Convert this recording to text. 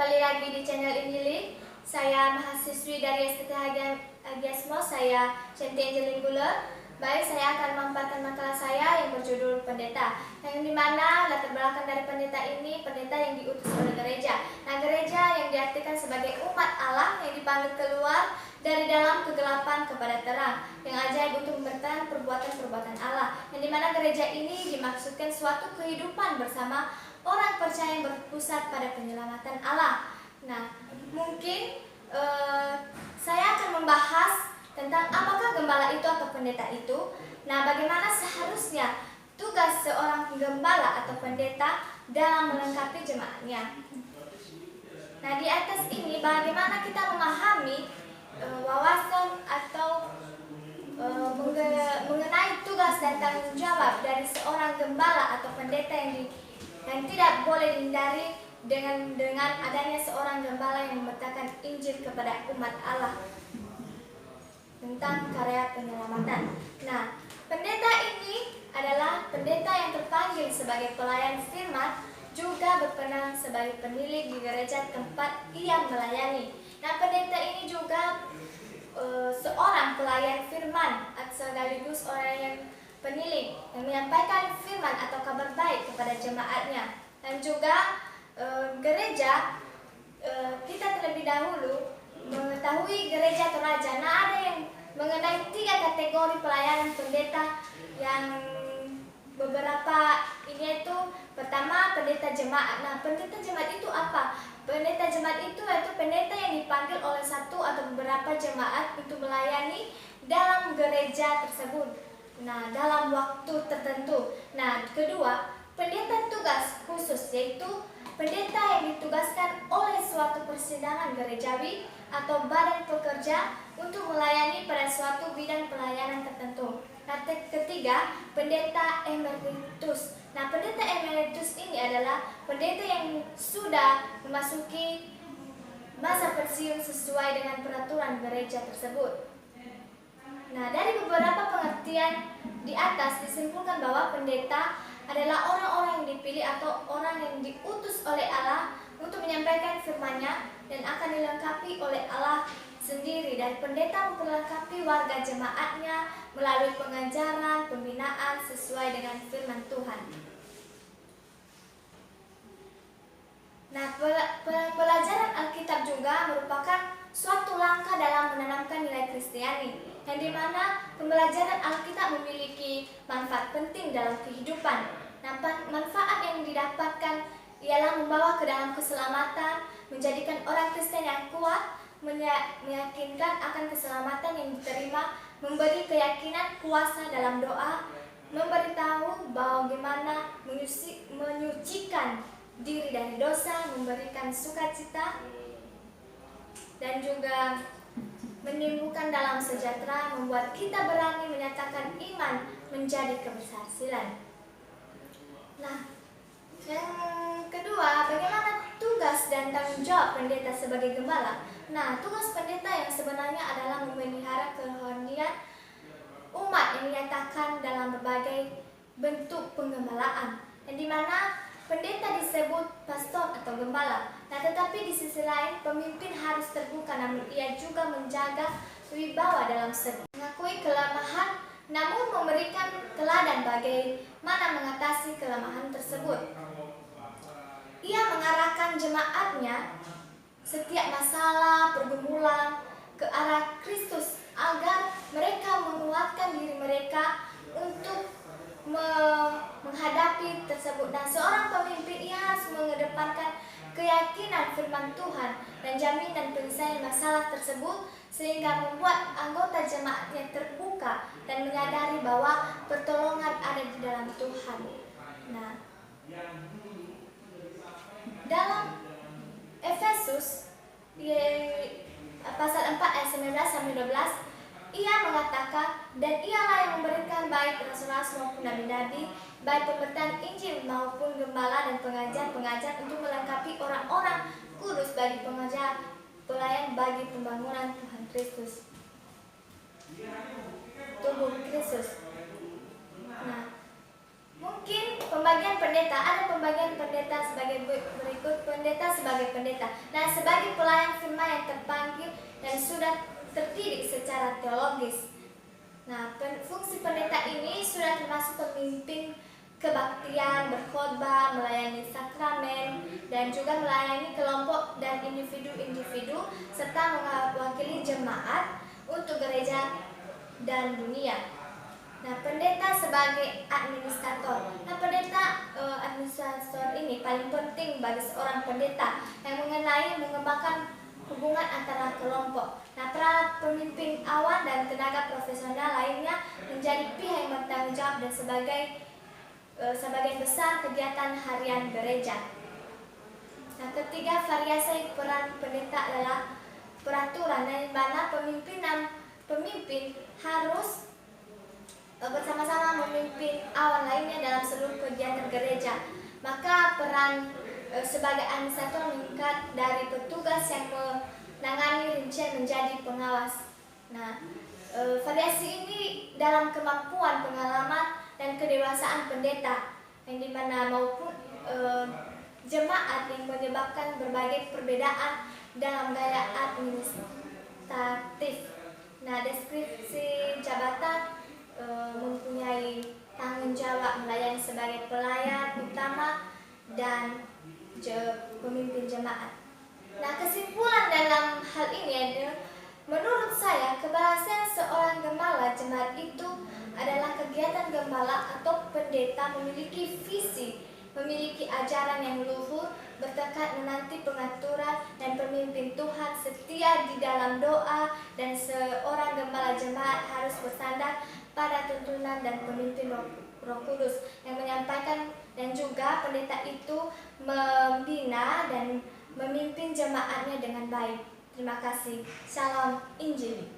kembali lagi di channel Injili. Saya mahasiswi dari STTH Agiasmo, saya Shanti Angelin Guler. Baik, saya akan memaparkan makalah saya yang berjudul Pendeta, yang dimana latar belakang dari pendeta ini, pendeta yang diutus oleh gereja. Nah, gereja yang diartikan sebagai umat Allah yang dipanggil keluar dari dalam kegelapan kepada terang, yang ajaib untuk memberitakan perbuatan-perbuatan Allah, yang dimana gereja ini dimaksudkan suatu kehidupan bersama orang percaya yang berpusat pada penyelamatan Allah. Nah, mungkin saya akan membahas tentang apakah gembala itu atau pendeta itu. Nah, bagaimana seharusnya tugas seorang gembala atau pendeta dalam melengkapi jemaatnya. Nah, di atas ini bagaimana kita memahami wawasan atau mengenai tugas dan tanggung jawab dari seorang gembala atau pendeta yang tidak boleh dihindari dengan adanya seorang gembala yang memberitakan Injil kepada umat Allah tentang karya penyelamatan. Nah, pendeta ini adalah pendeta yang terpanggil sebagai pelayan firman, juga berperan sebagai penilik di gereja tempat ia melayani. Nah, pendeta ini juga seorang pelayan firman sekaligus orang yang penilik yang menyampaikan firman atau kabar baik kepada jemaatnya. Dan juga gereja, kita terlebih dahulu mengetahui gereja atau raja. Nah, ada yang mengenai 3 kategori pelayanan pendeta yang beberapa ini itu. Pertama, pendeta jemaat. Nah, pendeta jemaat itu apa? Pendeta jemaat itu yaitu pendeta yang dipanggil oleh satu atau beberapa jemaat untuk melayani dalam gereja tersebut. Nah, dalam waktu tertentu. Nah, kedua, pendeta tugas khusus, yaitu pendeta yang ditugaskan oleh suatu persidangan gerejawi atau badan pekerja untuk melayani pada suatu bidang pelayanan tertentu. Nah, ketiga, pendeta emeritus. Nah, pendeta emeritus ini adalah pendeta yang sudah memasuki masa pensiun sesuai dengan peraturan gereja tersebut. Nah, dari beberapa pengertian di atas disimpulkan bahwa pendeta adalah orang-orang yang dipilih atau orang yang diutus oleh Allah untuk menyampaikan firman-Nya dan akan dilengkapi oleh Allah sendiri. Dan pendeta memperlengkapi warga jemaatnya melalui pengajaran, pembinaan sesuai dengan firman Tuhan. Nah, pelajaran Alkitab juga merupakan suatu langkah dalam menanamkan nilai Kristiani, yang dimana pembelajaran Alkitab memiliki manfaat penting dalam kehidupan. Nah, manfaat yang didapatkan ialah membawa ke dalam keselamatan, menjadikan orang Kristen yang kuat, meyakinkan akan keselamatan yang diterima, memberi keyakinan kuasa dalam doa, memberitahu bagaimana menyucikan diri dari dosa, memberikan sukacita, dan juga menimbulkan dalam sejahtera, membuat kita berani menyatakan iman menjadi keberhasilan. Nah, yang kedua, bagaimana tugas dan tanggung jawab pendeta sebagai gembala? Nah, tugas pendeta yang sebenarnya adalah memelihara kerohanian umat yang dinyatakan dalam berbagai bentuk penggembalaan, yang dimana pendeta disebut pastor atau gembala. Nah, tetapi di sisi lain, pemimpin harus terbuka, namun ia juga menjaga wibawa dalam mengakui kelemahan, namun memberikan teladan bagaimana mengatasi kelemahan tersebut. Ia mengarahkan jemaatnya setiap masalah pergumulan ke arah Kristus agar mereka menguatkan diri mereka untuk menghadapi tersebut. Dan seorang pemimpin ia harus mengedepankan keyakinan firman Tuhan dan jaminan penyelesaian masalah tersebut, sehingga membuat anggota jemaatnya terbuka dan menyadari bahwa pertolongan ada di dalam Tuhan. Nah, dalam Efesus pasal 4 ayat 19-12, ia mengatakan, dan ialah yang memberikan baik rasul-rasul maupun nabi-nabi, baik pemberitaan Injil maupun gembala dan pengajar-pengajar untuk melengkapi orang-orang kudus bagi pengajar pelayan bagi pembangunan Tuhan Kristus, tubuh Kristus. Nah, mungkin pembagian pendeta, ada pembagian pendeta sebagai berikut. Pendeta sebagai pendeta. Nah, sebagai pelayan firman yang terpanggil dan sudah terdidik secara teologis. Nah, fungsi pendeta ini sudah termasuk pemimpin kebaktian, berkhotbah, melayani sakramen, dan juga melayani kelompok dan individu-individu, serta mewakili jemaat untuk gereja dan dunia. Nah, pendeta sebagai administrator. Nah, pendeta administrator ini paling penting bagi seorang pendeta yang mengenai mengembangkan hubungan antara kelompok. Nah, para pemimpin awan dan tenaga profesional lainnya menjadi pihak yang bertanggung jawab dan sebagian besar kegiatan harian gereja. Nah, ketiga, variasi peran pendeta adalah peraturan, di mana pemimpin harus bersama-sama memimpin awan lainnya dalam seluruh kegiatan gereja. Maka peran sebagai administrator meningkat dari petugas yang menangani rincian menjadi pengawas. Nah, variasi ini dalam kemampuan, pengalaman, dan kedewasaan pendeta, yang dimana maupun jemaat yang menyebabkan berbagai perbedaan dalam gaya administratif. Nah, deskripsi jabatan mempunyai tanggung jawab melayani sebagai pelayan utama dan pemimpin jemaat. Nah, kesimpulan dalam hal ini adalah, menurut saya, keberhasilan seorang gembala jemaat itu adalah kegiatan gembala atau pendeta memiliki visi, memiliki ajaran yang luhur, bertekad menanti pengaturan dan pemimpin Tuhan, setia di dalam doa, dan seorang gembala jemaat harus bersandar pada tuntunan dan pemimpin Roh Kudus yang menyampaikan, dan juga pendeta itu membina dan memimpin jemaatnya dengan baik. Terima kasih. Salam Injil.